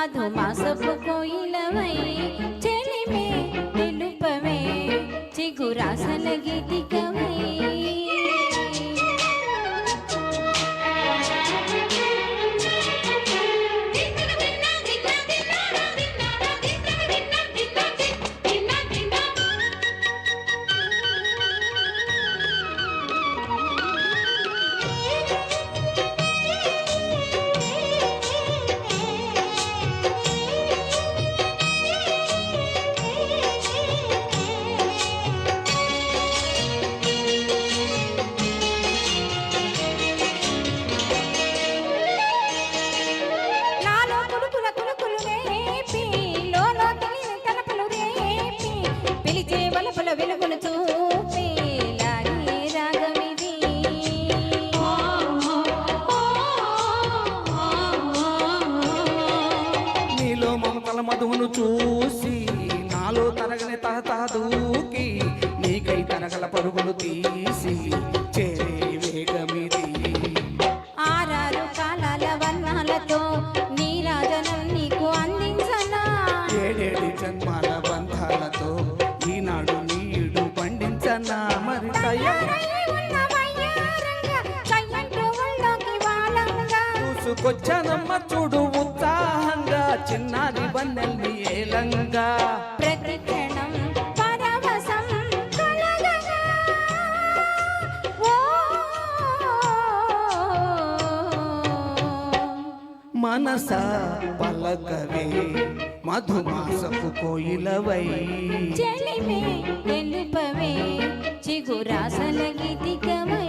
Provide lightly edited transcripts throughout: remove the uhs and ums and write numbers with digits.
మధుమాసపు కోయిలవై చెలిమే తెలుపవే చిగురాసల గీతికవై వెలుగును చూపే లాగే రాగమిది నీలో మమతల మధువును చూసి నాలో తరగని తహతాదూకి నీకై తరగల పరుగులు తీసి చేరే వేగమిది ఆరారు కాలాల వర్ణాలతో నీ రాజనం నీకు అందించనా ఏడేడు జన్మాల బంధాలతో ఈనాడు నీడు పండించనా మరి చూసుకొచ్చానమ్మ చూడు ఉత్సాహంగా చిన్నారి వన్నెల్ని ఏలంగా ప్రతి క్షణం పరవశం కలగగా మనస పలకవే మధుమాసపు కోయిలవై చెలిమే తెలుపవే చిగురాసల గీతికవై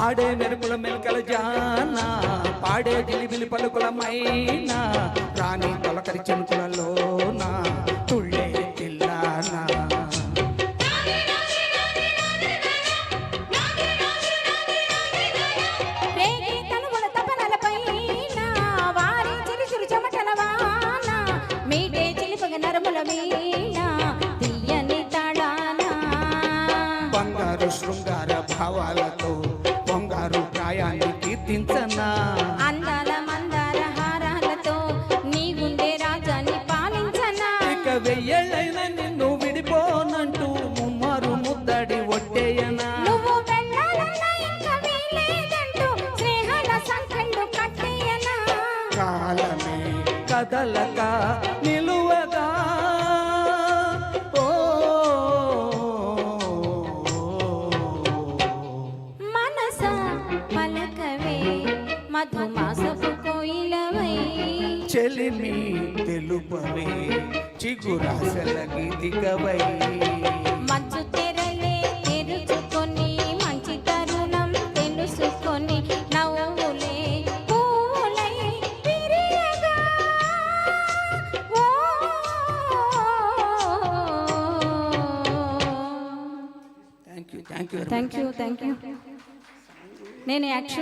ఆడే మెరుపుల మెలకల జానా పాడే జిలిబిలి పలుకుల మైనా రాణి తొలకరి చెనుకులలోన తుళ్ళే తిల్లానా బంగారు శృంగార భావాలతో బంగారు ప్రాయాన్ని కీర్తించనా అందాల మందార హారాలతో నీ గుండె రాజాన్ని పాలించనా ఇక వెయ్యేళ్ళైనా నిన్ను విడిపోనంటూ ముమ్మారు ముద్దడి ఒట్టేయనా నువ్వు వెళ్ళాలన్నా ఇంకా వీలేదంటూ స్నేహాల సంకళ్ళు కట్టేయనా కాలమే కదలక నిలువగా మధుమాసపు కోయిలవై చెలిమి తెలుపవే చిగురాసల గీతికవై మంచు తెరలే తెరుచుకొని మంచి తరుణం తెలుసుకొని నవ్వులే పూలై విరియగా థ్యాంక్ యూ నేను యాక్చువల్